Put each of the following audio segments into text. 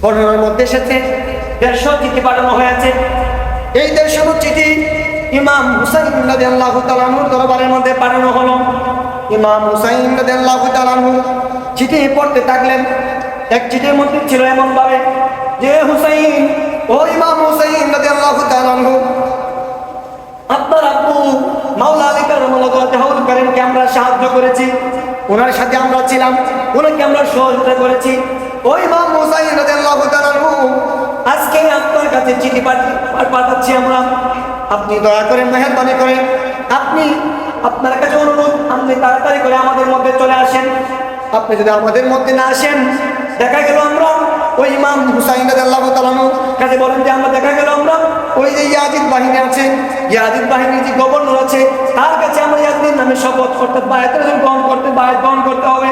বর্ণনার মধ্যে এসেছে 150 চিঠি পাঠানো হয়েছে। এই 150 চিঠি ইমাম হুসাইন রাদিয়াল্লাহু তাআলা আনহুর দরবারের মধ্যে পাঠানো হলো। ইমাম হুসাইন রাদিয়াল্লাহু তাআলা আনহু চিঠি পড়তে থাকলেন। এক চিঠির মধ্যে ছিল এমন ভাবে যে, হুসাইন, ও ইমাম হুসাইন রাদিয়াল্লাহু তাআলা আনহু, আপনার আব্বু মাওলা আলী কাররামাল্লাহু কারীমকে আমরা সাহায্য করেছি, ওনার সাথে আমরা ছিলাম, ওনাকে আমরা সহযোগিতা করেছি। ও ইমাম হুসাইন রাদিয়াল্লাহু তাআলা আনহু, আজকে আপনার কাছে চিঠি পাঠাচ্ছি আমরা। আপনি দয়া করে, মেহেরবানি করে, আপনি, আপনার কাছে অনুরোধ, আপনি তাড়াতাড়ি করে আমাদের মধ্যে চলে আসেন। আপনি যদি আমাদের মধ্যে না আসেন, দেখা গেল আমরা ওই ইমাম হুসাইন রাদিয়াল্লাহু তাআলা আনহু কাছে বলেন যে, আমরা দেখা গেল আমরা ওই যে ইয়াজিদ বাহিনী আছে, ইয়াজিদ বাহিনীর যে গভর্নর আছে, তার কাছে আমরা ইয়াজিদের নামে শপথ করতে, বায়াত গ্রহণ করতে হবে।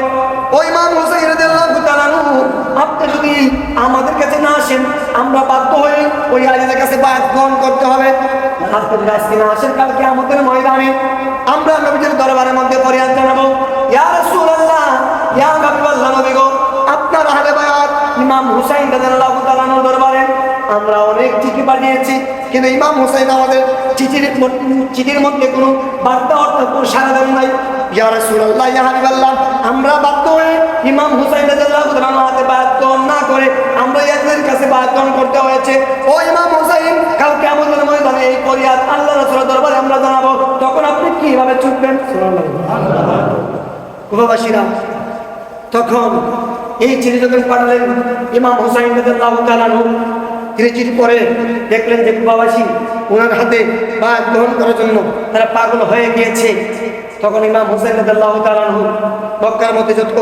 ওই ইমাম হুসাইন রাদিয়াল্লাহু তাআলা আনহু, আপনি যদি আমাদের কাছে না আসেন, আমরা বাধ্য হয়ে ওই ইয়াজিদের কাছে বায়াত গ্রহণ করতে হবে। আপনি যদি আজকে না আসেন, কালকে আমাদের ময়দানে আমরা নবীজির দরবারের মধ্যে ফরিয়াদ জানাবো, ইয়া রাসূলুল্লাহ, ইয়া হাবিবাল্লাহ, নবী গো, আপনার আহলে বায়াত ইমাম হুসাইন রাদিয়াল্লাহু তাআলা আনহুর দরবারে আমরা অনেক চিঠি পাঠিয়েছি, কিন্তু ইমাম হুসাইন আমাদের চিঠির মধ্যে কোনো বার্তা অর্থাৎ কোনো সাড়া দেন নাই। ইয়া রাসূলুল্লাহ, ইয়া হাবিবাল্লাহ, আমরা বাধ্য হয়ে ইমাম হুসাইন রাদিয়াল্লাহু তাআলা আনহুর হাতে বায়াত গ্রহণ না করে আমরা ইয়াজিদের কাছে বায়াত গ্রহণ করতে হয়েছে। ও ইমাম হুসাইন, কালকে আমাদের ময়দানে এই ফরিয়াদ আল্লাহ রাসূলের দরবারে আমরা জানাবো, তখন আপনি কিভাবে চুকবেন? সুবহানাল্লাহ। কুফাবাসীরা তখন এই চিঠি যখন পাঠালেন ইমাম হুসাইন রাদিয়াল্লাহু তাআলা আনহু, তিনি চিঠি পড়ে দেখলেন যে কুফাবাসী ওনার হাতে বায়াত গ্রহণ করার জন্য তারা পাগল হয়ে গিয়েছে। তখন ইমাম হুসাইন রাদিয়াল্লাহু তাআলা আনহু মক্কার মধ্যে যত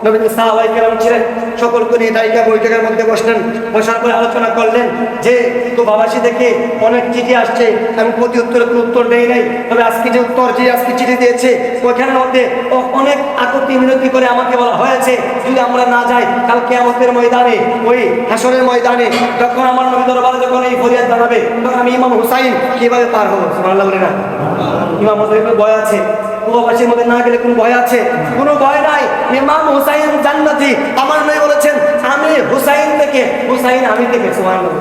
নবীর সাহাবায়ে কেরাম ছিলেন সকলকে নিয়ে বৈঠকের মধ্যে বসলেন। বসার পরে আলোচনা করলেন যে, কুফাবাসী থেকে অনেক চিঠি আসছে, আমি প্রতি উত্তরে কোনো উত্তর দেই নাই, তবে আজকে যে উত্তর, যে আজকে চিঠি দিয়েছে ওইখানের মধ্যে অনেক আকুতি মিনতি করে আমাকে বলা হয়েছে, যদি আমরা না যাই কালকে আমাদের ময়দানে, ওই হাসরের ময়দানে, তখন আমার নবী দরবারে যখন এই ফরিয়াদ জানাবে, তখন আমি ইমাম হুসাইন কিভাবে পার হবো? সুবহানাল্লাহ বলে না? ইমাম হুসাইনের ভয় আছে, কুফাবাসীর মধ্যে না গেলে কোনো ভয় আছে? কোনো ভয় নাই। ইমাম হুসাইন জান্নাতি, আমার নবী বলেছেন আমি হুসাইন থেকে, হুসাইন আমি থেকে। সুবহানাল্লাহ।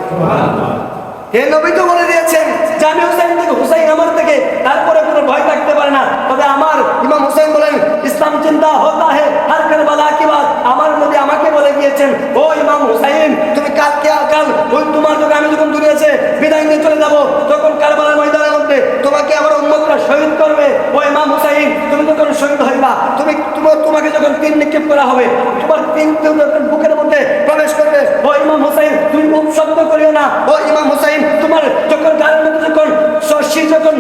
হে নবী তো বলে দিয়েছেন যে আমি হুসাইন থেকে, হুসাইন আমার থেকে, তারপরে কোনো ভয় থাকতে পারে না। তবে আমার ইমাম হুসাইন বলেন, ইসলাম জিন্দা হতা হে হর কারবালা কি বাত। আমার নবী আমাকে বলে গিয়েছেন, ও ইমাম হুসাইন, তুমি কালকে কাল ওই তোমার যখন আমি যখন দুনিয়াতে বিদায় নিয়ে চলে যাব, তখন কারবালার ময়দানের মধ্যে তোমাকে আমার উম্মতরা শহীদ করবে। ও ইমাম হুসাইন, তুমি যখন শহীদ হইবা, তোমাকে যখন তিন নিক্ষেপ করা হবে, তোমার তিন বুকের মধ্যে প্রবেশ করবে। ও ইমাম হুসাইন, তুমি মুখ শব্দ করিও না। ও ইমাম হুসাইন, তোমার যখন গায়ের মধ্যে যখন শির যখন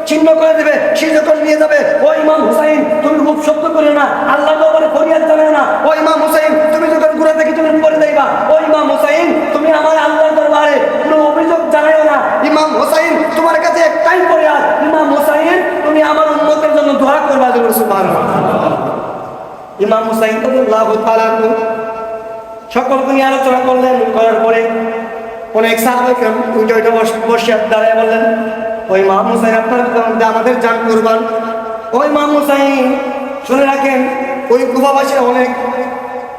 ছিন্ন করে দেবে, শির যখন নিয়ে যাবে, ও ইমাম হুসাইন, তুমি মুখ শব্দ করিও না, আল্লাহ দরবারে ফরিয়াদ জানাও না। ও ইমাম হুসাইন, তুমি যখন গুনাহ থেকে তুমি পড়ে যাইবা, ও ইমাম হুসাইন, তুমি আমার আল্লাহর দরবারে কোনো অভিযোগ জানাইও না। ইমাম হুসাইন, তোমার কাছে একটাই ফরিয়াদ, ইমাম হুসাইন, তুমি আমার উম্মতের জন্য দোয়া করবা। সুবহানাল্লাহ। ইমাম হুসাইন রাদিয়াল্লাহু তাআলা আনহু সকলকে নিয়ে আলোচনা করলেন। করার পরে অনেক সাহাবায়ে কেরাম উঠে বসে দাঁড়ায় বললেন, ওই ইমাম হুসাইন, আপনার আমাদের জান কুরবান। ওই ইমাম হুসাইন, শুনে রাখেন, ওই কুফাবাসীরা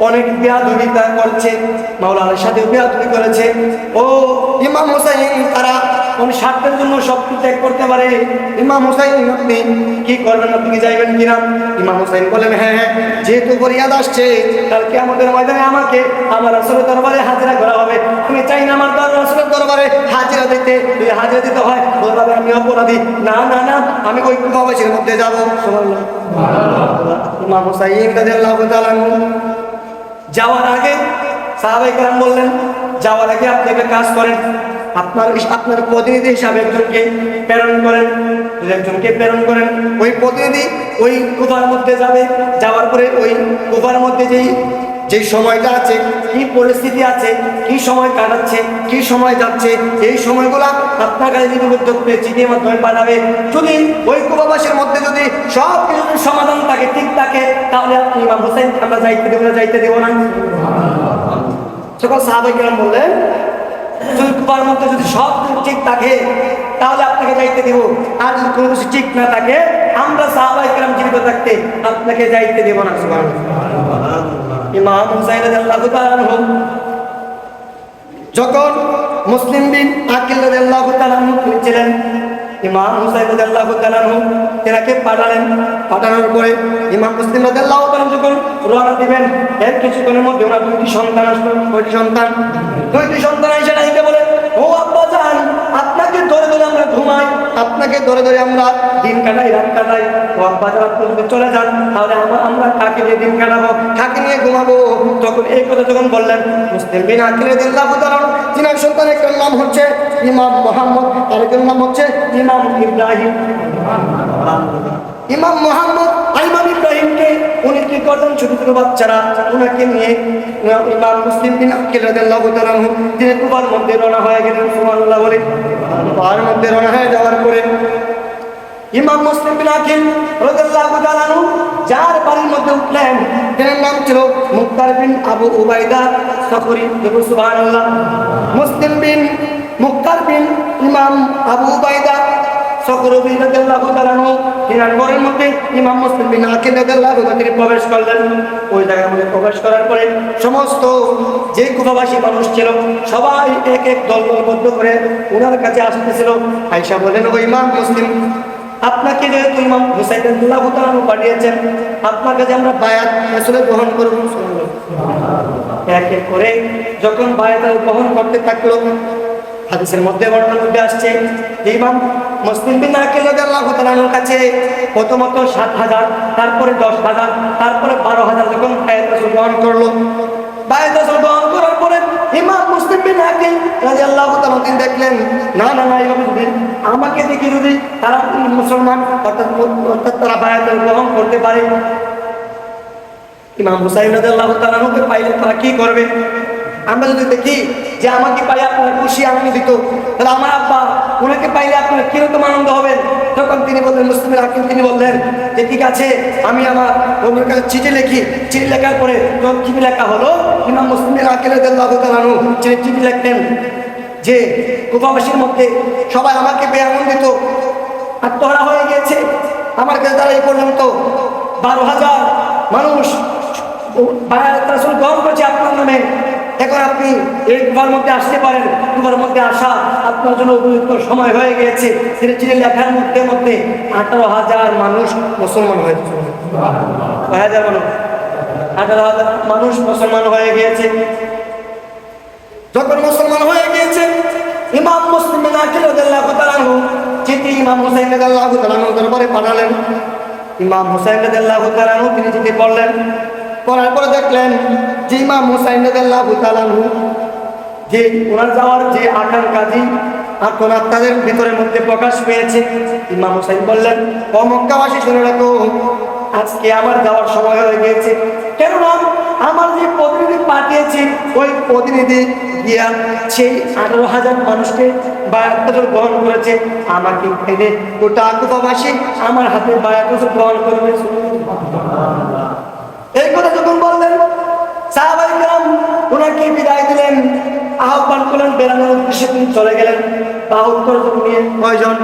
অনেক বেয়াদবিতা করছে, মাওলানার সাথে বেয়াদবি করেছে। ও ইমাম হুসাইন, তারা কোন স্বার্থের জন্য সব ত্যাগ করতে পারে। ইমাম হুসাইন, আপনি কি করবেন? আপনি কি যাইবেন কিনা? ইমাম হুসাইন বলেন, হ্যাঁ, যেহেতু ফরিয়াদ আসছে, কালকে আমাদের ময়দানে আমাকে আমার রাসূলের দরবারে হাজিরা করা হবে। আমি চাই না আমার রাসূলের দরবারে হাজিরা দিতে হয়, বলবে আমি অপরাধী। না না না, আমি ওই কুফাবাসীর মধ্যে যাব। সুবহানাল্লাহ। ইমাম হুসাইন রাদিয়াল্লাহু তাআলা যাওয়ার আগে সাহাবায়ে কেরাম বললেন, যাওয়ার আগে আপনি একটা কাজ করেন, আপনার প্রতিনিধি হিসাবে একজনকে প্রেরণ করেন। ওই প্রতিনিধি ওই কুফার মধ্যে যাবে। যাওয়ার পরে ওই কুফার মধ্যে যেই সময়টা আছে, কি পরিস্থিতি আছে, কি সময় কাটাচ্ছে, কি সময় যাচ্ছে, এই সময়গুলা আপনার কাছে চিঠির মাধ্যমে পাঠাবে। যদি ওই কুফাবাসীর মধ্যে যদি সব কিছু সমাধান থাকে, ঠিক থাকে, তাহলে আপনি ইমাম হুসাইন আমরা যাইতে দেব না। সকল সাহাবায়ে কেরাম বললেন, যদি কুফার মধ্যে যদি সব কিছু ঠিক থাকে, তাহলে আপনাকে যাইতে দেব, আর যদি কোনো কিছু ঠিক না থাকে, আমরা সাহাবায়ে কেরাম জীবিত থাকতে আপনাকে যাইতে দেব না। সুবহানাল্লাহ। ইমাম হুসাইন রাদিয়াল্লাহু তাআলা আনহু যখন মুসলিম বিন আকিল রাদিয়াল্লাহু তাআলা ছিলেন, ইমাম হুসাইন রাদিয়াল্লাহু তাআলা তেনাকে পাঠানোর পরে ইমাম মুসলিম রাদিয়াল্লাহু তাআলা যখন রওনা দিবেন, এর কিছুক্ষণের মধ্যে ওনার দুইটি সন্তান আসলো। দুইটি সন্তান এসে নাইকে বলে, ও আব্বা জান, আপনাকে ধরে ধরে আমরা ঘুমাই, আপনাকে ধরে ধরে আমরা দিন কাটাই, রাত কাটাই। ও আব্বা জান, আপনি যদি চলে যান তাহলে আমরা কাকে নিয়ে দিন কাটাবো, কাকে নিয়ে ঘুমাবো? তখন এই কথা যখন বললেন, মুসলিম বিন আকিল রাদিয়াল্লাহু তাআলা, তিনার সন্তানের একটার নাম হচ্ছে ইমাম মুহাম্মদ, আরেকটার নাম হচ্ছে ইমাম ইব্রাহিম। ইমাম মুহাম্মদ আর ইমাম ইব্রাহিমকে উনি কি করলেন, ছোট ছোট বাচ্চারা ওনাকে নিয়ে ইমাম মুসলিম বিন আকিল রাদিয়াল্লাহু তাআলা তিনি কুবার মধ্যে রওনা হয়ে গেলেন। সুবহানাল্লাহ বলে কুবার মধ্যে রওনা হয়ে যাওয়ার পরে ইমাম মুসলিম বিন আকিল রাদিয়াল্লাহু তাআলা যার বাড়ির মধ্যে উঠলেন, তার নাম ছিল মুক্তার বিন আবু উবাইদা সফরি। সুবহানাল্লাহ। মুসলিম বিন মুক্তার বিন ইমাম আবু উবাইদা সফরি রাদিয়াল্লাহু তাআলা তিনার ঘরের মধ্যে ইমাম মুসলিম বিন আকিল রাদিয়াল্লাহু তাআলা তিনি প্রবেশ করলেন। ওই জায়গার মধ্যে প্রবেশ করার পরে সমস্ত যে কুফাবাসী মানুষ ছিল সবাই এক এক দলবদ্ধ করে ওনার কাছে আসতেছিল। আয়েশা বলেন, ও ইমাম মুসলিম, আপনাকে যেহেতু ইমাম হুসাইন রাদিয়াল্লাহু তাআলা পাঠিয়েছেন, আপনার কাছে আমরা বায়াত রাসূলের গ্রহণ করব। এক এক করে যখন বায়াত গ্রহণ করতে থাকলো, হাদিসের মধ্যে বর্ণনার মধ্যে আসছে যে ইমাম মুসলিম বিন আকিল রাদিয়াল্লাহু তাআলার কাছে প্রথমত ৭,০০০, তারপরে ১০,০০০, তারপরে ১২,০০০ যখন বায়াত রাসূল গ্রহণ করলো, বায়াত রাসূল গ্রহণ করার পরে ইমাম মুসলিম বিন আকিল রাদিয়াল্লাহু তাআলা তিনি দেখলেন, না এইভাবে যদি আমাকে দেখে যদি তারা মুসলমান অর্থাৎ তারা বায়াত গ্রহণ করতে পারে, ইমাম হুসাইন রাদিয়াল্লাহু তাআলাকে পাইলে তারা কি করবে? আমরা যদি দেখি যে আমাকে পাইলে আপনারা খুশি আনন্দিত, তাহলে আমার আব্বা ওনাকে পাইলে আপনারা কিরকম আনন্দ হবেন? তখন তিনি বললেন, মুসলিম আকিল তিনি বললেন যে ঠিক আছে, আমি আমার ওনার কাছে চিঠি লিখি। চিঠি লেখার পরে যখন চিঠি লেখা হলো, ইমাম মুসলিম আকিল রাদিয়াল্লাহু তাআলা চিঠি লিখলেন যে কুফাবাসীর মধ্যে সবাই আমাকে পেয়ে আনন্দিত, আত্মহারা হয়ে গিয়েছে। আমার কাছে তারা এই পর্যন্ত ১২,০০০ মানুষ বায়াত রাসূল গ্রহণ করেছে আপনার নামে। এখন আপনি এই কুফার মধ্যে আসতে পারেন, কুফার মধ্যে আসা আপনার জন্য উপযুক্ত সময় হয়ে গিয়েছে। চিঠি লেখার মধ্যে ১৮,০০০ মানুষ মুসলমান হয়েছে। 18,000 মানুষ মুসলমান হয়ে গিয়েছে। যখন মুসলমান হয়ে গিয়েছে, ইমাম মুসলিম বিন আকিল রাদিয়াল্লাহু তাআলা চিঠি ইমাম হুসাইন রাদিয়াল্লাহু তাআলা দরবারে পাঠালেন। ইমাম হুসাইন রাদিয়াল্লাহু তাআলা তিনি চিঠি পড়লেন। পড়ার পরে দেখলেন যে ইমাম হুসাইন রাদিয়াল্লাহু তাআলা যে ওনার যাওয়ার যে আকাঙ্ক্ষা এখন তাদের ভিতরের মধ্যে প্রকাশ পেয়েছে। ইমাম হুসাইন বললেন, ও মক্কাবাসী শুনে রাখো, আজকে আমার যাওয়ার সময় হয়ে গিয়েছে। কেননা আমার যে প্রতিনিধি পাঠিয়েছি, ওই প্রতিনিধি গিয়া সেই 18,000 মানুষকে বায়াত গ্রহণ করেছে। আমাকে ফেলে গোটা কুফাবাসী আমার হাতে বায়াত গ্রহণ করবে। এই কথা যখন বললেন, সাহাবায়ে কেরাম ওনাকে বিদায় দিলেন, আহ্বান করলেন, বেরানোর উদ্দেশ্যে তিনি চলে গেলেন। ৭২ জন নিয়ে, কয়জন?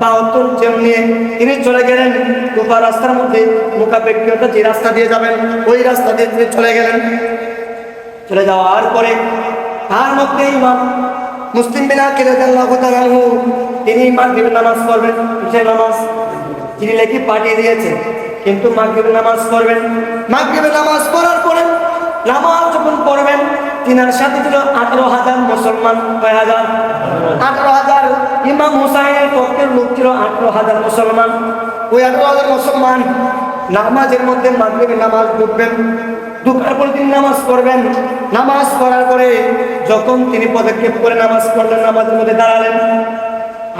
৭২ জন নিয়ে তিনি চলে গেলেন কুফা রাস্তার মধ্যে। মুখাপেক্ষিত যে রাস্তা দিয়ে যাবেন ওই রাস্তা দিয়ে তিনি চলে গেলেন। চলে যাওয়ার পরে তার মধ্যে ইমাম মুসলিম বিন আকিল রাদিয়াল্লাহু তাআলা তিনি মাগরিবের নামাজ পড়বেন। কিসের নামাজ? তিনি লেখি পাঠিয়ে দিয়েছেন, কিন্তু মাগরিবের নামাজ পড়বেন। মাগরিবের নামাজ পড়ার পরে নামাজ যখন পড়বেন, তিনার সাথে ছিল 18,000 মুসলমান। কয় হাজার? 18,000। ইমাম হুসাইনের পক্ষের লোক ছিল 18,000 মুসলমান। ওই 18,000 মুসলমান নামাজের মধ্যে মাগরিবের নামাজ ঢুকবেন। ঢুকার পরে তিনি নামাজ পড়বেন। নামাজ পড়ার পরে যখন তিনি পদক্ষেপ করে নামাজ পড়লেন, নামাজের মধ্যে দাঁড়ালেন,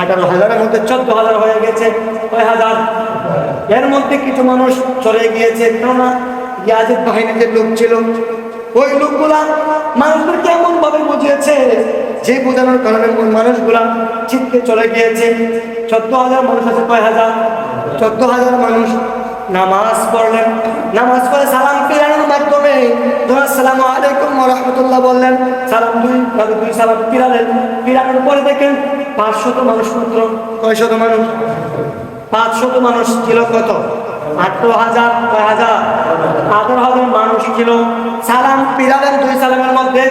18,000-এর মধ্যে 14,000 হয়ে গেছে। কয় হাজার? এর মধ্যে কিছু মানুষ চলে গিয়েছে, কেননা ইয়াজিদ বাহিনীর যে লোক ছিল, ওই লোকগুলা মানুষদেরকে এমন ভাবে বুঝিয়েছে যে বোঝানোর কারণে মানুষগুলা ছিটকে চলে গিয়েছে। 14,000 মানুষ আছে। কয় হাজার? 14,000 মানুষ নামাজ পড়লেন। নামাজ পড়ে সালাম ফিরানোর মাধ্যমে আসসালামু আলাইকুম ওয়া রাহমাতুল্লাহ বললেন। সালাম দুই সালাম ফিরালেন। ফিরানোর পরে দেখেন 500 মানুষ মাত্র। কয়শত মানুষ? 500 মানুষ ছিল। কত? 18,000। কয় হাজার? 18,000 মানুষ ছিল। সালাম ফিরালেন। দুই সালামের মধ্যে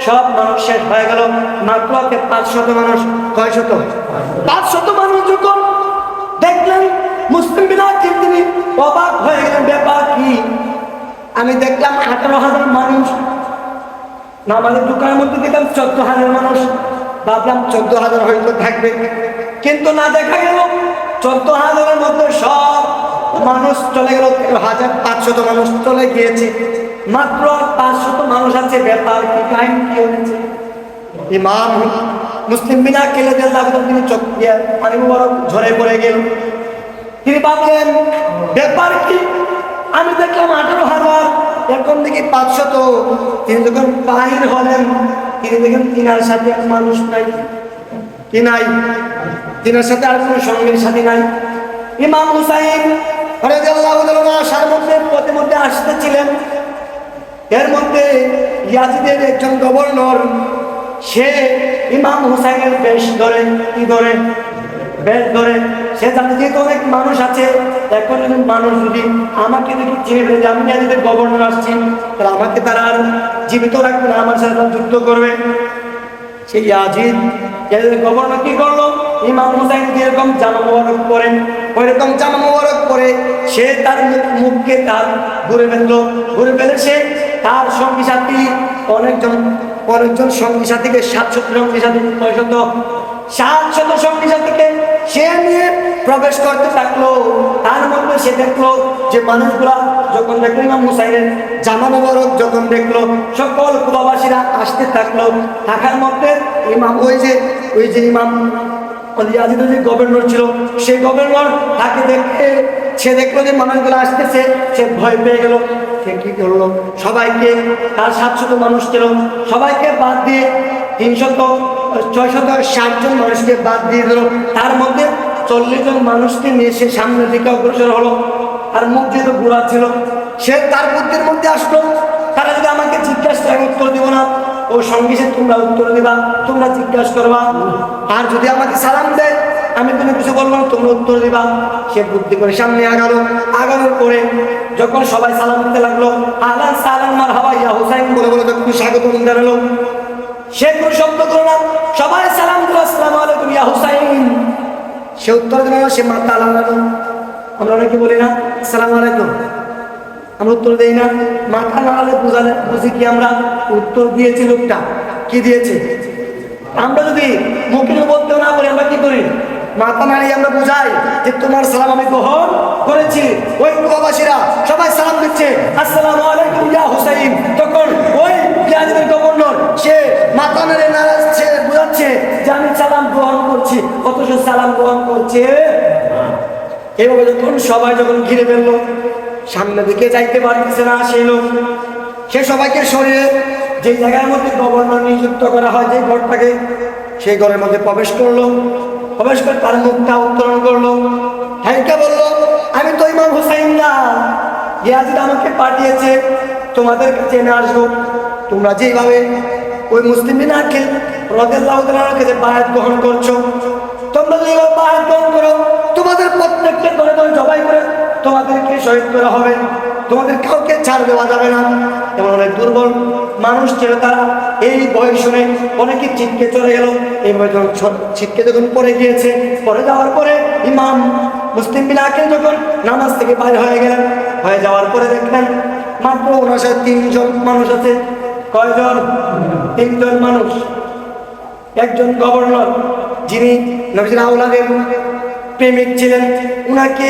সব মানুষ শেষ হয়ে গেল, মাত্র 500 মানুষ। কয় শত? 500 মানুষ যখন দেখলেন মুসলিম বিলাসিন তিনি অবাক হয়ে গেলেন, ব্যাপার কি? আমি দেখলাম 18,000 মানুষ, না আমাদের দোকানের মধ্যে দেখলাম 14,000 মানুষ। ভাবলাম 14,000 হয়তো থাকবে, কিন্তু না, দেখা গেল 14,000-এর মধ্যে সব মানুষ চলে গেল, 1,500 মানুষ চলে গিয়েছে, মাত্র 500 মানুষ আছে। ব্যাপার কি, কাহিনী কি হয়েছে? ইমাম মুসলিম বিন আকিল রাদিয়াল্লাহু তাআলা তিনি চোখ দিয়ে পানি মুবারক ঝরে পড়ে গেল। তিনি ভাবলেন, ব্যাপার কি? আমি দেখলাম 18,000, এখন দেখি 500। তিনি যখন বাহির হলেন, তিনি দেখেন তিনার সাথে মানুষ নাই। কি নাই? তিনার সাথে আর কোনো সঙ্গীর সাথে নাই। ইমাম হুসাইন রাদিয়াল্লাহু তাআলা আসার মধ্যে পথে মধ্যে আসতেছিলেন। এর মধ্যে ইয়াজিদের একজন গভর্নর, সে ইমাম হুসাইনের বেশ ধরে, কি ধরে? বেশ ধরে। সে জানে যেহেতু অনেক মানুষ আছে, এখন মানুষ যদি আমাকে দেখি চিনে ফেলে যে আমি ইয়াজিদের গভর্নর আসছি, তাহলে আমাকে তারা আর জীবিত রাখবে না, আমার সাথে যুদ্ধ করবে। সেই ইয়াজিদ গভর্নর কি করলো? ইমাম হুসাইন যেরকম জামা মোবারক পরেন, ওইরকম জামা মোবারক পরে সে তার মুখকে তার ঘুরে ফেললো। ঘুরে ফেলে সে তার সঙ্গী সাথী অনেকজন সঙ্গী সাথীকে 700 সঙ্গী সাথী, 700 সঙ্গী সাথীকে সে নিয়ে প্রবেশ করতে থাকলো। তার মধ্যে সে দেখলো যে মানুষগুলা যখন দেখলো ইমাম হুসাইনের জামা মোবারক যখন দেখলো, সকল কুবাবাসীরা আসতে থাকলো। থাকার মধ্যে ইমাম ওই যে ইমাম ইয়াজিদের যে গভর্নর ছিল, সেই গভর্নর তাকে দেখে সে দেখলো যে মানুষগুলো আসতেছে, সে ভয় পেয়ে গেল। সে কি করলো? সবাইকে, তার 700 মানুষ ছিল, সবাইকে বাদ দিয়ে 660 জন মানুষকে বাদ দিয়ে দিল। তার মধ্যে 40 জন মানুষকে নিয়ে সে সামনের দিকে অগ্রসর হলো। আর মুখ যেহেতু বুড়া ছিল, সে তার বুদ্ধির মধ্যে আসলো, তারা যদি আমাকে জিজ্ঞাসা করে উত্তর দিব না, ও সঙ্গী সে তোমরা উত্তর দিবা, তোমরা জিজ্ঞাসা করবা। আর যদি আমাকে সালাম দেয়, আমি কোনো কিছু বলবো না, তোমরা উত্তর দিবা। সে বুদ্ধি করে সামনে আগানোর পরে যখন সবাই সালাম দিতে লাগলো, আহলান সালাম মারহাবা ইয়া হুসাইন বলে বলে যখন স্বাগত জানালো, সে কোনো শব্দ করলো না। সবাই সালাম দিল, আসসালামু আলাইকুম ইয়া হুসাইন। সে উত্তর দিল না, সে মাথা নাড়ালো। আমরা অনেকে বলি না আসসালামু আলাইকুম, আমরা উত্তর দেই না। মাথা নাড়ালে বুঝি কি আমরা উত্তর দিয়েছি। লোকটা কি দিয়েছে? আমরা যদি মুখে বলতেও না বলি, আমরা কি করি? মাথা নাড়িয়ে আমরা বুঝাই যে তোমার সালাম আমি গ্রহণ করেছি। ওই প্রবাসীরা সবাই সালাম দিচ্ছে, আসসালামু আলাইকুম ইয়া হুসাইন। তখন ওই ইয়াজিদের গভর্নর সে মাথা নাড়িয়ে নাড়াচ্ছে, বুঝাচ্ছে যে আমি সালাম গ্রহণ করছি, অথচ সালাম গ্রহণ করছে। এইভাবে সবাই যখন ঘিরে ফেললো, সামনের দিকে যাইতে পারতেছে না সেই লোক, সে সবাইকে সরিয়ে যে জায়গার মধ্যে গভর্নর নিযুক্ত করা হয়, যে ঘরটাকে, সেই ঘরের মধ্যে প্রবেশ করলো। প্রবেশ করে তার মুখটা উত্তোলন করলো। হাইকা বললো, আমি তো ইমাম হুসাইন না, ইয়াজিদ আমাকে পাঠিয়েছে তোমাদের কাছে এনে আসবো। তোমরা যেভাবে ওই মুসলিম বিন আকিল রাদিয়াল্লাহু তাআলার কাছে বায়াত গ্রহণ করছো, তোমরা যেভাবে বায়াত গ্রহণ করো, তোমাদের প্রত্যেককে ধরে ধরে জবাই করে তোমাদেরকে শহীদ করা হবে, তোমাদের কাউকে ছাড় দেওয়া যাবে না। এমন অনেক দুর্বল মানুষ ছিল, তারা এই ভয় শুনে অনেকে ছিটকে চলে গেল। এইভাবে যখন ছিটকে যখন পড়ে গিয়েছে, পড়ে যাওয়ার পরে ইমাম মুসলিম বিন আকিল যখন নামাজ থেকে বাইরে হয়ে গেলেন, হয়ে যাওয়ার পরে দেখলেন মাত্র ওনার সাথে 3 জন মানুষ আছে। কয়জন? 3 জন মানুষ। একজন গভর্নর, যিনি নবীর আওলাদের প্রেমিক ছিলেন, উনাকে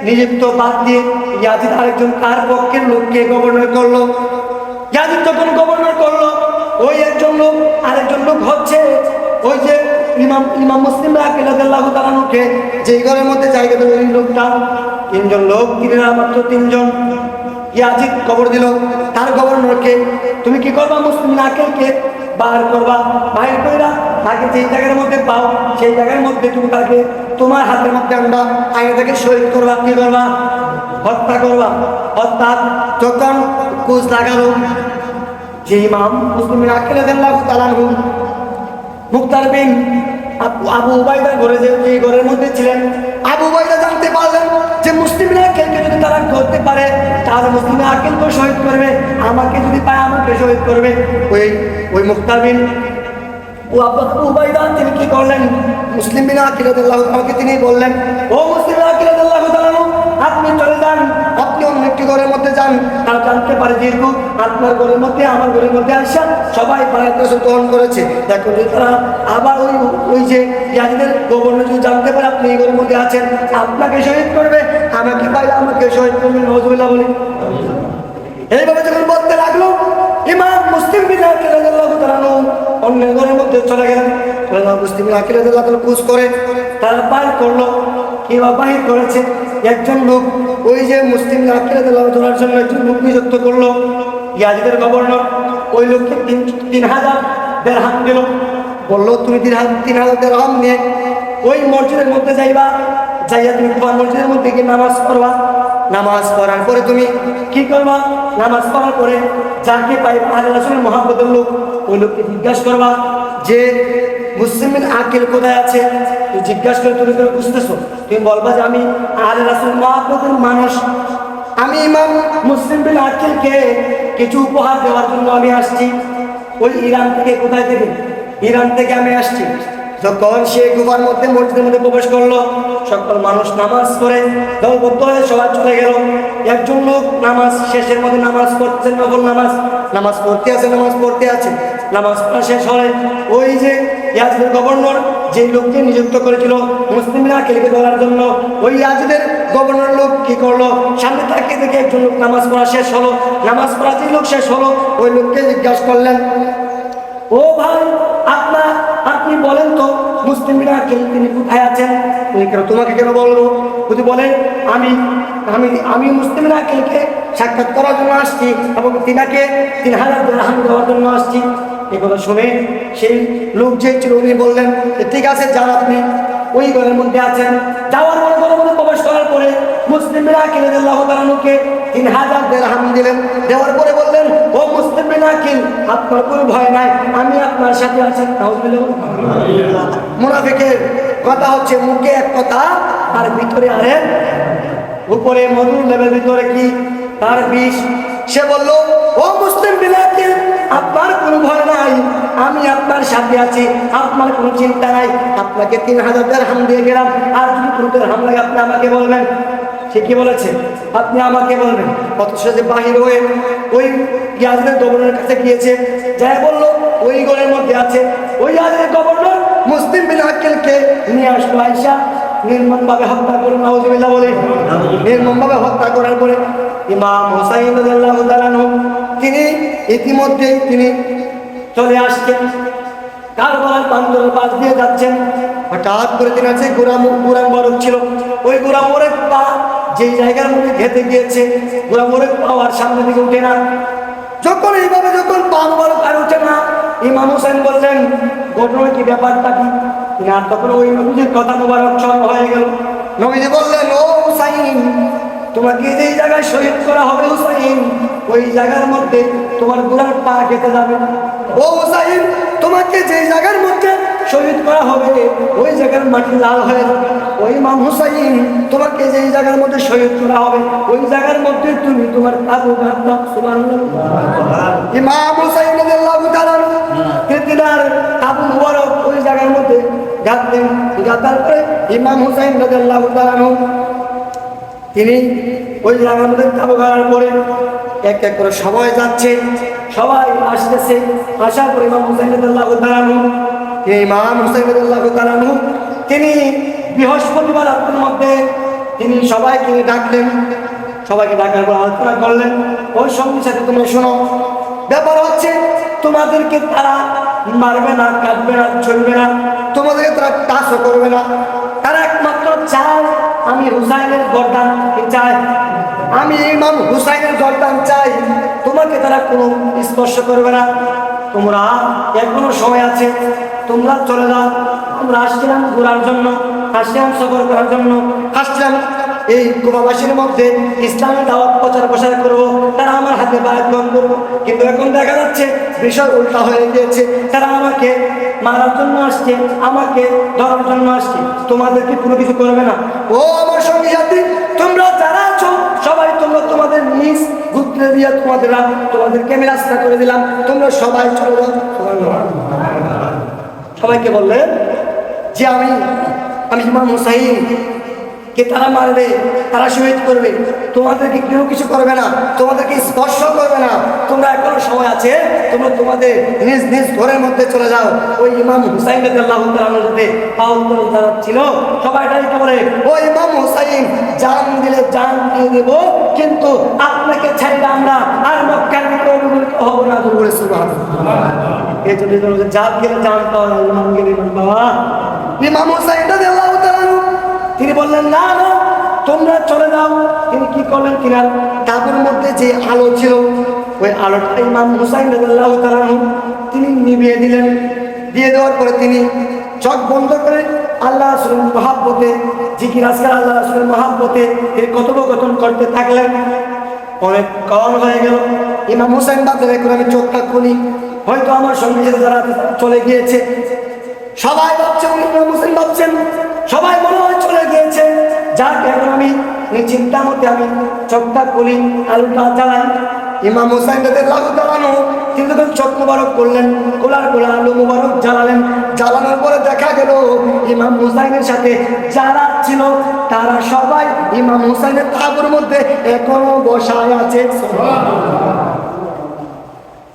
নিযুক্ত বাদ দিয়ে ইয়াজিদ আরেকজন তার পক্ষের লোককে গভর্নর করলো। ইয়াজিদ যখন গভর্নর করলো, ওই একজন লোক আরেকজন লোক হচ্ছে ওই যে ইমাম মুসলিম আকিল রাদিয়াল্লাহু তাআলাকে যেই ঘরের মধ্যে জায়গা দেবে, ওই লোকটা। 3 জন লোক, তিনিরা মাত্র 3 জন। ইয়াজিদ খবর দিল তার গভর্নরকে, তুমি কি করবা? মুসলিম আকিলকে বার করবা, বাইর কইরা তাকে যেই জায়গার মধ্যে পাও সেই জায়গার মধ্যে তুমি তাকে তোমার হাতের মধ্যে আনবা, আগে তাকে শহীদ করবা। কি করবা? হত্যা করবা। অর্থাৎ যখন কুচ লাগালো, যে ইমাম মুসলিম আকিল রাদিয়াল্লাহু তাআলা মুখতার বিন আবু উবাইদার ঘরে, যে ঘরের মধ্যে ছিলেন, আবু উবাইদা জানতে পারলেন যে মুসলিম আকিলকে যদি তারা তারা করতে পারে তাহলে মুসলিম আকিলকে শহীদ করবে, আমাকে যদি পায় আমাকে শহীদ করবে। ওই ওই মুখতার বিন উবাইদা তিনি কি করলেন, মুসলিম বিন আকিল রাদিয়াল্লাহু তাআলাকে তিনি বললেন, ও মুসলিম আকিল রাদিয়াল্লাহু তাআলা, আপনি চলে যান, আপনি অন্য একটি ঘরের মধ্যে যান। তারা জানতে পারে যেহেতু আপনার ঘরের মধ্যে আমার ঘরের মধ্যে আসা সবাই বায়াত গ্রহণ করেছে। দেখো যে তারা আবার ওই যে ইয়াজিদের গভর্নর যদি জানতে পারে আপনি এই ঘরের মধ্যে আছেন, আপনাকে শহীদ করবে, আমাকে পাইলে আমাকে শহীদ করবে। নাউজুবিল্লাহ বলি। এইভাবে যখন বলতে লাগলো, ইমাম মুসলিম বিন আকিল রাদিয়াল্লাহু তাআলা অন্যের ঘরের মধ্যে চলে গেলেন। মুসলিম বিন আকিল রাদিয়াল্লাহু তাআলা পুশ করে তারা বাইর করলো। কিভাবে বাহির করেছে, একজন লোক ওই যে মুসলিম বিন আকিল রাদিয়াল্লাহু তাআলার জন্য একজন লোক নিযুক্ত করলো ইয়াজিদের গভর্নর। ওই লোককে 3000 দিরহাম দিল, বললো তুমি 3000 দিরহাম নিয়ে ওই মসজিদের মধ্যে যাইবা, যাইয়া তুমি তোমার মসজিদের মধ্যে গিয়ে নামাজ পড়বা। নামাজ পড়ার পরে তুমি কি করবা, নামাজ পড়ার পরে যাকে পাইবা আল্লাহ রাসূলের মহব্বতের লোক, ওই লোককে জিজ্ঞাসা করবা যে মুসলিম বিন আকিল কোথায় আছে। তুই জিজ্ঞাসা করে তুমি বুঝতেছো, তুমি বলবা যে আমি আল্লাহ রাসূলের মহব্বতের মানুষ, আমি ইমাম মুসলিম বিন আকিলকে কিছু উপহার দেওয়ার জন্য আমি আসছি। ওই ইরান থেকে, কোথায় থেকে, ইরান থেকে আমি আসছি। যখন সে গুফার মধ্যে মসজিদের মধ্যে প্রবেশ করলো, সকল মানুষ নামাজ পড়ে দলবদ্ধ হয়ে সবাই চলে গেল। একজন লোক নামাজ শেষের মধ্যে নামাজ পড়ছে, নফল নামাজ পড়তে আছে, নামাজ পড়া শেষ হলে ওই যে ইয়াজিদের গভর্নর যে লোককে নিযুক্ত করেছিল মুসলিম বিন আকিলকে ধরার জন্য, ওই ইয়াজিদের গভর্নর লোক কি করলো, সামনে তাকিয়ে দেখে একজন লোক নামাজ পড়া শেষ হলো। নামাজ পড়া যে লোক শেষ হলো, ওই লোককে জিজ্ঞাসা করলেন, ও ভাই আপনি বলেন তো মুসলিম বিন আকিল তিনি কোথায় আছেন। তোমাকে কেন বলবো, যদি বলেন আমি মুসলিম বিন আকিলকে সাক্ষাৎ করার জন্য আসছি এবং তিনাকে 3000 দিরহাম দেওয়ার জন্য আসছি। এগুলো শুনে সেই লোক যে ছিল উনি বললেন ঠিক আছে যান, আপনি ওই ঘরের মধ্যে আছেন। যাওয়ার পরে ঘরের মধ্যে প্রবেশ করার পরে মুসলিম বিন আকিল রাদিয়াল্লাহু তাআলাকে 3000 দিরহাম দিলেন। দেওয়ার পরে বললেন, ও মুসলিম বিন আকিল আপনার কোনো ভয় নাই, আমি আপনার সাথে আছি। মুনাফিকের কথা হচ্ছে মুখে এক কথা আর ভিতরে আরেক, উপরে মধুর লেবের ভিতরে কি তার বিষ। সে বলল, ও মুসলিম বিন আকিল আপনার কোনো ভয় নাই, আমি আপনার সাথে আছি, আপনার কোনো চিন্তা নাই, আপনাকে 3000 দিরহাম দিয়ে গেলাম, আর যদি কোনো দিরহাম লাগে আপনি আমাকে বলবেন। সে কি বলেছে, আপনি আমাকে বলবেন। অথচ যে বাহির হয়ে ওই ইয়াজিদের গভর্নরের কাছে গিয়েছে, যাই বললো ওই ঘরের মধ্যে আছে। ওই ইয়াজিদের গভর্নর মুসলিম বিন আকিলকে নিয়ে আসলো, আইসা নির্মমভাবে হত্যা করে। নাউজুবিল্লাহ বলে। নির্মমভাবে হত্যা করার পরে ইমাম হুসাইন রাদিয়াল্লাহু তাআলা তিনি ইতিমধ্যেই তিনি চলে আসছেন, কারবালার প্রান্তরের পাশ দিয়ে যাচ্ছেন। হঠাৎ করে তিনি আছে গোড়া মোড়ক ছিল, ওই গোড়া মোড়ের পা যেই জায়গার মধ্যে ঘেঁটে গিয়েছে, গোড়া মোড়ের পাওয়ার সামনে দিকে উঠে না। যখন এইভাবে যখন পা মোবারক আর উঠে না, ইমাম হুসাইন বললেন ঘটনা কি, ব্যাপারটা কি। না তখন ওই নবীজির কথা মোবারক স্মরণ হয়ে গেল। নবীজি বললেন, ও হুসাইন তোমাকে যেই জায়গায় শহীদ করা হবে হুসাইন, ওই জায়গার মধ্যে তোমার গোড়ার পা কেটে যাবে। ও হুসাইন তোমাকে যেই জায়গার মধ্যে শহীদ করা হবে ওই জায়গার মাটি লাল হয়ে যাবে। ওই ইমাম হুসাইন তোমাকে যেই জায়গার মধ্যে শহীদ করা হবে ওই জায়গার মধ্যে তুমি তোমার তাবু গাঁথবা। সুবহানাল্লাহ। ইমাম হুসাইন রাদিয়াল্লাহু তাআলা তিনার তাবু মুবারক ওই জায়গার মধ্যে গাঁথলেন। গাঁথার পরে ইমাম হুসাইন রাদিয়াল্লাহু তাআলা তিনি ওই জায়গার মধ্যে তাবু গাড়ার পরে এক এক করে সময় যাচ্ছে, সবাই আসতেছে। আসার পরে ইমাম হুসাইন রাদিয়াল্লাহু তাআলা ইমাম হুসাইন রাদিয়াল্লাহু তাআলা তিনি বৃহস্পতিবার রাতের মধ্যে তিনি সবাইকে ডাকলেন। সবাইকে ডাকার পর আলোচনা করলেন, ওই সঙ্গে সাথে তোমরা শোনো, ব্যাপার হচ্ছে তোমাদেরকে তারা মারবে না, কাটবে না, চলবে না, তোমাদেরকে তারা টাচও করবে না। তারা একমাত্র চায় আমি হুসাইনের গর্দান চাই, আমি ইমাম হুসাইনের গর্দান চাই। তোমাকে তারা কোনো স্পর্শ করবে না। তোমরা এখনো সময় আছে, তোমরা চলে যাও। আমরা আসছিলাম ঘোরার জন্য, আসছিলাম সফর করার জন্য, আসছিলাম এই কুবাবাসীর মধ্যে ইসলামের দাওয়াত প্রচার প্রসার করবো, তারা আমার হাতে বায়াত গ্রহণ করবো। কিন্তু এখন দেখা যাচ্ছে বিষয় উল্টা হয়ে গিয়েছে, তারা আমাকে মারার জন্য আসছে, আমাকে ধরার জন্য আসছে, তোমাদেরকে কোনো কিছু করবে না। ও আমার সঙ্গী সাথী তোমরা যারা আছো সবাই নিজ গোত্রে দিয়ে তোমাদেরকে আমি রাস্তা করে দিলাম, তোমরা সবাই চলে যাও। সবাইকে বললেন যে আমি ইমাম হুসাইন কে তারা মারবে, তারা শহীদ করবে, তোমাদেরকে কেউ কিছু করবে না, তোমাদেরকে স্পর্শ করবে না, তোমরা এখনো সময় আছে, তোমরা তোমাদের নিজ নিজ ঘরের মধ্যে চলে যাও। ওই ইমাম হুসাইন রাদিয়াল্লাহু তাআলার সাথে পাউল যারা ছিল সবাই ডাইকে বলে, ও ইমাম হুসাইন, জান দিলে জান দিয়ে দেব, কিন্তু আপনাকে ছাড়লে আমরা আর মক্কার দিকে অভিমুখ হব না। বলে সুবহানাল্লাহ। এই জন্য জান গেলে জান পাওয়া, ইমাম গেলে ইমান পাওয়া। ইমাম হুসাইন রাদিয়াল্লাহু তাআলা তিনি বললেন না না, তোমরা চলে যাও। তিনি কি করলেন, কিনার তাঁবুর মধ্যে যে আলো ছিল ওই আলোটা ইমাম হুসাইন রাদিয়াল্লাহু তাআলা তিনি নিভিয়ে দিলেন। দিয়ে দেওয়ার পরে তিনি চোখ বন্ধ করে আল্লাহ রাসূলের মহব্বতে জিকির আজকার আল্লাহ রাসূলের মহব্বতে তিনি কথোপকথন করতে থাকলেন। অনেক কম হয়ে গেল। ইমাম হুসাইন ভাবলেন এখন আমি চোখটা খুলি, হয়তো আমার সঙ্গে যারা চলে গিয়েছে, সবাই ভাবছে ইমাম হুসাইন ভাবছেন সবাই মনে হয় চলে গিয়েছে, যাক এখন আমি চিন্তা মতে আমি চোখটা খুলি, আলোটা জ্বালাই। ইমাম হুসাইন রাদিয়াল্লাহু তাআলা তিনি যখন চোখ মুবারক করলেন, খোলার আলো মুবারক জ্বালালেন, জ্বালানোর পরে দেখা গেল ইমাম হুসাইনের সাথে যারা ছিল তারা সবাই ইমাম হুসাইনের তাঁবুর মধ্যে এখনো বসায় আছে।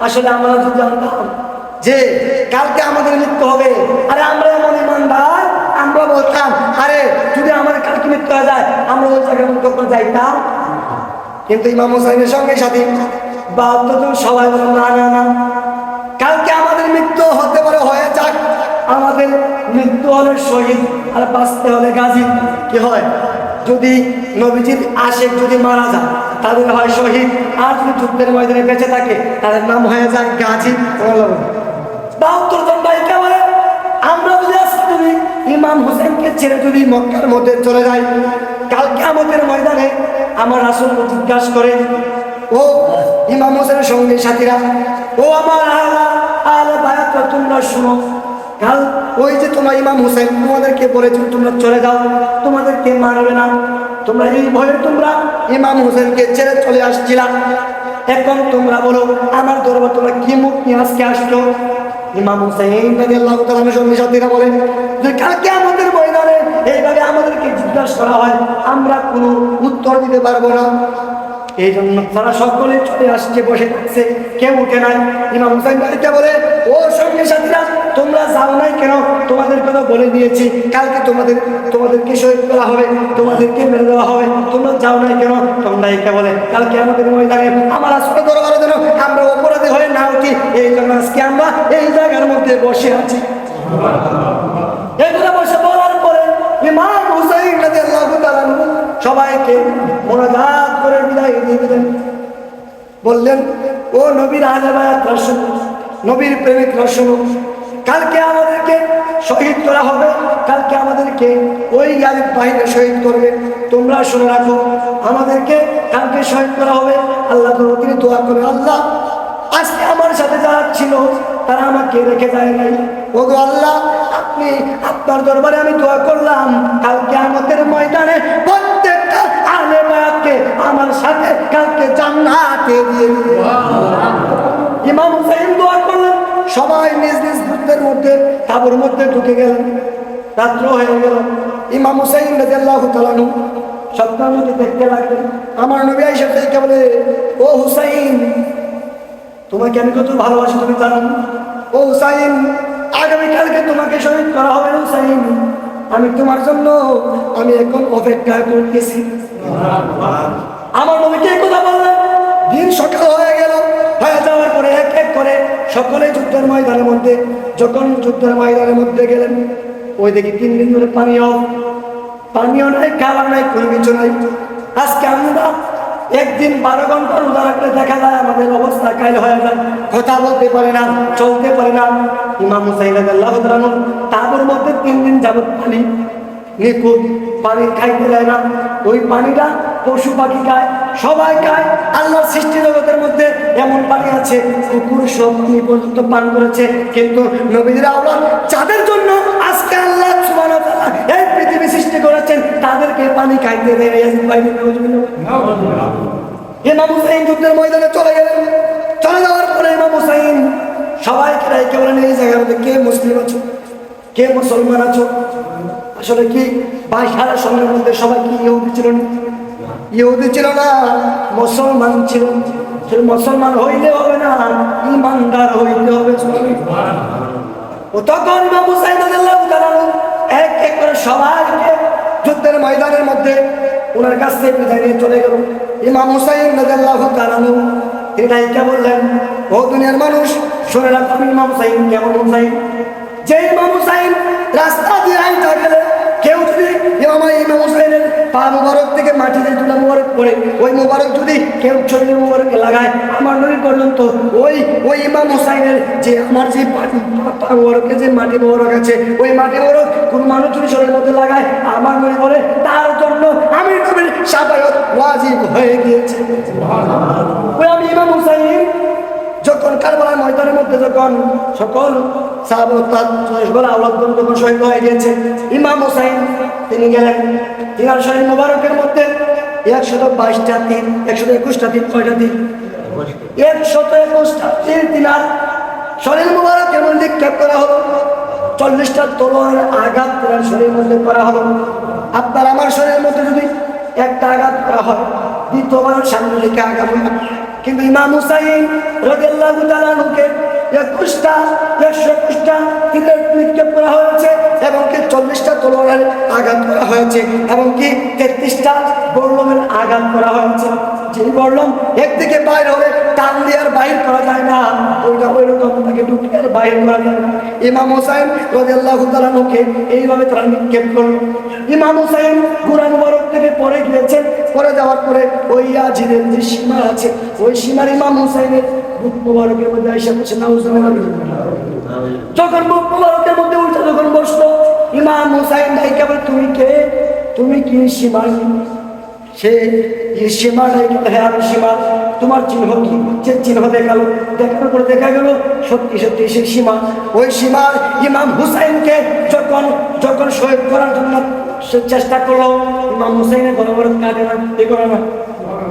আসলে আমরা যদি জানতাম যে কালকে আমাদের মৃত্যু হবে, আরে আমরা এমন ইমানদার, আমরা বলতাম আরে যদি আমাদের কালকে মৃত্যু হয়ে যায় আমরা ওই জায়গায় কখন যাইতাম। কিন্তু ইমাম হুসাইনের সঙ্গে সাথে 72 জন সবাই বলেন না না না, কালকে আমাদের মৃত্যু হতে পারে, হয়ে যাক, আমাদের মৃত্যু হলে শহীদ আর বাঁচতে হলে গাজী। কি হয়, যদি নবীজির আশিক যদি মারা যায় তাদের হয় শহীদ, আর যদি যুদ্ধের ময়দানে বেঁচে থাকে তাদের নাম হয়ে যায় গাজী। 72 জন ভাইকে বলে আমরা যদি আজকে ইমাম হুসাইনকে ছেড়ে যদি মক্কার মধ্যে চলে যাই, কালকে আমাদের ময়দানে আমার রাসূল জিজ্ঞাসা করে, ও ইমাম হুসাইনের সঙ্গে সাথীরা, ও আমার আহলে বায়াত, তোমরা শুনো, কাল ওই যে তোমার ইমাম হুসাইন তোমাদেরকে বলেছিল তোমরা চলে যাও, তোমাদেরকে মারবে না, তোমরা এই ভয়ে তোমরা ইমাম হুসাইনকে ছেড়ে চলে আসছিলা, এখন তোমরা বলো আমার দরবার তোমরা কি মুখ নিয়ে আজকে আসছো? ইমাম হুসাইন রাদিয়াল্লাহু তাআলার সঙ্গে সাথীরা বলেন যে কালকে আমাদের ময়দানে এইভাবে আমাদেরকে জিজ্ঞাসা করা হয়, আমরা কোনো উত্তর দিতে পারবো না। এই জন্য তারা সকলে চলে আসছে, বসে থাকছে, কেউ উঠে নাই। ইমাম হুসাইন বাড়িতে বলে, ও সঙ্গে সাথীরা তোমরা যাও নাই কেন? তোমাদের কথা বলে দিয়েছি কালকে তোমাদেরকে শহীদ করা হবে, তোমাদেরকে মেরে দেওয়া হবে, তোমরা যাও নাই কেন? তোমরা একে বলে কালকে আমাদের ময়দানে আমার আসলে দরবারে যেন আমরা অপরাধী হয়ে না উঠি, এই জন্য আজকে আমরা এই জায়গার মধ্যে বসে আছি। এগুলো বসে বলার পরে ইমাম হুসাইন রাদিয়াল্লাহু তাআলা সবাইকে মোনাজাত করে বিদায় দিয়ে দিলেন। বললেন, ও নবীর আহলে বায়াতরা শুনো, নবীর প্রেমিকরা শুনো, কালকে আমাদেরকে শহীদ করা হবে, কালকে আমাদেরকে ওই গাজীর বাহিনী শহীদ করবে। তোমরা শুনে রাখো, আমাদেরকে কালকে শহীদ করা হবে। আল্লাহ তিনি দোয়া করে, আল্লাহ আজকে আমার সাথে যারা ছিল তারা আমাকে রেখে যায় নাই, ও গো আল্লাহ আপনি আপনার দরবারে আমি দোয়া করলাম কালকে আমাদের ময়দানে প্রত্যেকটা আহলে বায়াতকে আমার সাথে কালকে জান্নাতে দিয়ে দিবেন। ইমাম হুসাইন দোয়া করলেন, সবাই নিজ নিজ বুদ্ধের মধ্যে তাঁবুর মধ্যে ঢুকে গেলেন। রাত্র হয়ে গেল। ইমাম হুসাইন রাদিয়াল্লাহু তাআলা স্বপ্নের মধ্যে দেখতে লাগলেন, আমার নবী আয়েশা থেকে বলে, ও হুসাইন তোমাকে আমি কত ভালোবাসি তুমি জানো? ও হুসাইন আগামীকালকে তোমাকে শহীদ করা হবে হুসাইন, আমি তোমার জন্য আমি এখন অপেক্ষা করতেছি। আমার নবীকে কথা বললেন। দিন সকাল হয়ে গেল, হয়ে যাওয়ার পরে এক এক করে সকলে যুদ্ধের ময়দানের মধ্যে, যখন যুদ্ধের ময়দানের মধ্যে গেলেন ওই দেখি 3 দিন ধরে পানিও নাই, খাবার নাই, কোনো কিছু নাই। আজকে আমরা একদিন 12 ঘন্টা রোজা রাখলে দেখা যায় আমাদের অবস্থা কাইল হয়ে যায়, কথা বলতে পারে না, চলতে পারে না। ইমাম হুসাইন রাদিয়াল্লাহু তাআলা তাঁবুর মধ্যে 3 দিন যাবত পানি নিখুঁত, পানি খাইতে দেয় না। ওই পানিটা পশু পাখি খায়, সবাই খায়। আল্লাহর সৃষ্টি জগতের মধ্যে এমন পানি আছে কুকুর সব পানি পর্যন্ত পান করেছে, কিন্তু নবীদের আওলাদ যাদের জন্য আজকে আল্লাহ সুবহানাহু ওয়া তাআলা এই পৃথিবী সৃষ্টি করেছেন তাদেরকে পানি খাইতে দেয়। ইমাম হুসাইন যুদ্ধের ময়দানে চলে গেলেন। চলে যাওয়ার পরে ইমাম হুসাইন সবাইকে রাইখে বলেন, এই জায়গার মধ্যে কে মুসলিম আছো, কে মুসলমান আছো? আসলে কি সারা সঙ্গের মধ্যে সবাই কি ইহুদি ছিল না? ইহুদি ছিল না, মুসলমান ছিল। মুসলমান হইলে হবে না, ইমানদার হইতে হবে। ও তখন ইমাম হুসাইন রাদিয়াল্লাহু তাআলা এক এক করে সবাইকে যুদ্ধের ময়দানের মধ্যে ওনার কাছ থেকে বিদায় নিয়ে চলে গেল। ইমাম হুসাইন রাদিয়াল্লাহু তাআলা তিনি কে বললেন, ও দুনিয়ার মানুষ শুনে রাখো, আমি ইমাম হুসাইন কেমন হুসাইন, যে ইমাম হুসাইন রাস্তা দিয়ে আইতা গেলে কেউ যদি ইমাম হুসাইনের পা মুবারক থেকে মাটিতে তুলা মুবারক পড়ে ওই মুবারক যদি কেউ শরীর মুবারকে লাগায়, আমার নবী পর্যন্ত ওই ইমাম হুসাইনের যে আমার যে পা মুবারকে যে মাটি মুবারক আছে, ওই মাটি মুবারক কোন মানুষ যদি শরীরের মধ্যে লাগায়, আমার নবী বলে তার জন্য আমি নবীর শাফায়াত ওয়াজিব হয়ে গিয়েছে। ওই আমি ইমাম হুসাইন যখন কারবালার ময়দানের মধ্যে যখন সকল সাহাবা আওলাদগণ যখন শহীদ হয়ে গিয়েছে, ইমাম হুসাইন তিনি গেলেন, তিনার শরীর মুবারকের মধ্যে 122টা তীর, 121টা তীর, কয়টা তীর? 121টা তীর তিনার শরীর মুবারকের মধ্যে নিক্ষেপ করা হলো। 40টা তলোয়ারের আঘাত তিনার শরীরের মধ্যে করা হলো। আপনার আমার শরীরের মধ্যে যদি একটা আঘাত করা হয়, দ্বিতীয়বার সামনে রেখে আঘাত হয়। কিন্তু ইমাম হুসাইন রাদিয়াল্লাহু তাআলা আনহুকে 121টা তীরের নিক্ষেপ করা হয়েছে এবং কি 40টা তলোয়ারের আঘাত করা হয়েছে এবং কি 33টা বর্লমের আঘাত করা হয়েছে। যে বর্লম একদিকে বাইর হলে টান দিয়ে আর বাইর করা যায় না, ওইটা ওইরকম তাকে ঢুকে আর বাইর করা যায় না। ইমাম হুসাইন রাদিয়াল্লাহু তাআলা আনহুকে এইভাবে তারা নিক্ষেপ করল। ইমাম হুসাইন ঘোড়া মুবারক থেকে পড়ে গিয়েছেন। পড়ে যাওয়ার পরে ওই ইয়াজিদের যে সীমা আছে, ওই সীমার ইমাম হুসাইনের বুক মুবারকের মধ্যে আইসা বসে নাউজুবিল্লাহ। যখন বুক মুবারকের মধ্যে উঠে যখন বসলো, ইমাম হুসাইন ডাইকা বলে, তুমি কে? তুমি কি সীমা? সে সীমা ডাইকা, হ্যাঁ আমি সীমা। তোমার চিহ্ন কি? যে চিহ্ন দেখালো, দেখানোর পরে দেখা গেল সত্যি সত্যি সে সীমা। ওই সীমা ইমাম হুসাইনকে যখন যখন শহীদ করার জন্য সে চেষ্টা করলো, ইমাম হুসাইনের গলা মুবারক কাটে না, এ করে না,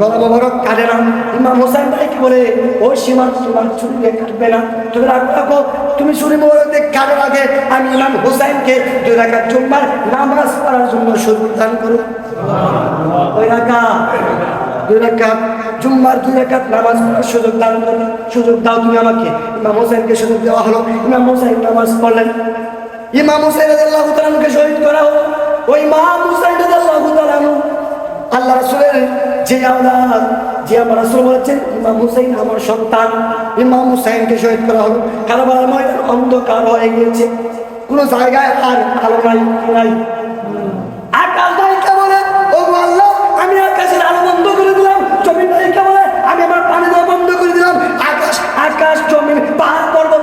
গলা মুবারক কাটে না। ইমাম হুসাইন কি বলে, ওই সীমা তোমার ছুরি দিয়ে কাটবে না, তুমি রাখো, তুমি ছুরি মুবারক দিয়ে কাটার আগে আমি ইমাম হুসাইনকে 2 রাকাত জুম্মার নামাজ পড়ার জন্য সুযোগ দান করো। ওই রাকাত 2 রাকাত জুম্মার 2 রাকাত নামাজ পড়ার সুযোগ দান করো, সুযোগ দাও তুমি আমাকে। ইমাম হুসাইনকে সুযোগ দেওয়া হলো। ইমাম হুসাইন নামাজ পড়লেন। ইমাম হুসাইন রাদিয়াল্লাহু তাআলা আনহুকে শহীদ করা হলো। ওই ইমাম হুসাইন রাদিয়াল্লাহু তাআলা আনহু আল্লাহ রাসূলের যে আওলাদ, যে আমার রাসূল বলেছেন ইমাম হুসাইন আমার সন্তান। ইমাম হুসাইনকে শহীদ করা হলো। কারবালার ময়দান অন্ধকার হয়ে গিয়েছে, কোনো জায়গায় আর আলো নাই। আকাশ ডাইকা বলে, ও আল্লাহ আমি আকাশের আলো বন্ধ করে দিলাম। জমিন ডাইকা বলে, আমি আমার পানি দেওয়া বন্ধ করে দিলাম। আকাশ জমিন পাহাড় পর্বত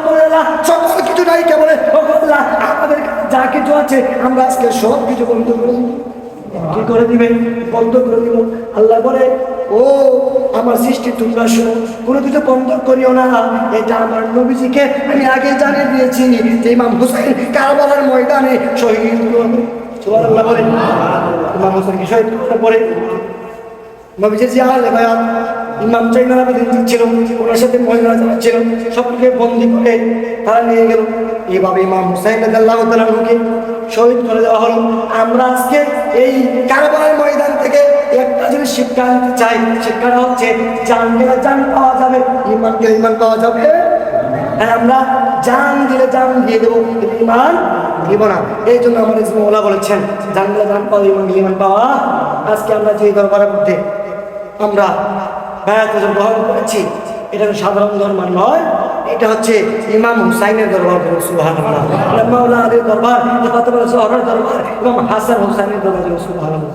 সকল কিছু ডাইকা বলে, ও আল্লাহ আমাদের যা কিছু আছে আমরা আজকে সব কিছু বন্ধ করে দিব। কি করে দিবেন? বন্ধ করে দিব। আল্লাহ বলে, ও আমার সৃষ্টি তোমরা শোনো, কোনো কিছু বন্ধ করিও না। এটা আমার নবীজিকে আমি আগে জানিয়ে দিয়েছি যে ইমাম হুসাইন কারবালার ময়দানে শহীদ হবে। সুবহানাল্লাহ বলে। ইমাম হুসাইনকে শহীদ করার পরে নবীজি যে আহলে বায়াত ইমাম জাইনুল আবেদিন ছিল, ওনার সাথে মহিলারা যারা ছিল সবকে বন্দী করে তারা নিয়ে গেল। এইভাবে ইমাম হুসাইন রাদিয়াল্লাহু তাআলা আনহুকে শহীদ করে দেওয়া হলো। আমরা আজকে এই কারবালার ময়দান থেকে একটা জিনিস শিক্ষা নিতে চাই, শিক্ষাটা হচ্ছে জান দিলে জান পাওয়া যাবে, ইমান দিলে ইমান পাওয়া যাবে। আর আমরা জান দিলে জান দিয়ে দেবো, ইমান দিব না। এই জন্য আমার ইসলাম বলেছেন জান দিলে জান পাওয়া, ইমান দিলে ইমান পাওয়া। আজকে আমরা যে দরবারের মধ্যে আমরা বায়াত গ্রহণ করেছি, এটা সাধারণ দরবার নয়, এটা হচ্ছে ইমাম হুসাইনের দরবার। সুবহানাল্লাহ। মাওলানা আলীর দরবার, ফাতেমা জোহরার দরবার, ইমাম হাসান হুসাইনের দরবার। সুবহানাল্লাহ।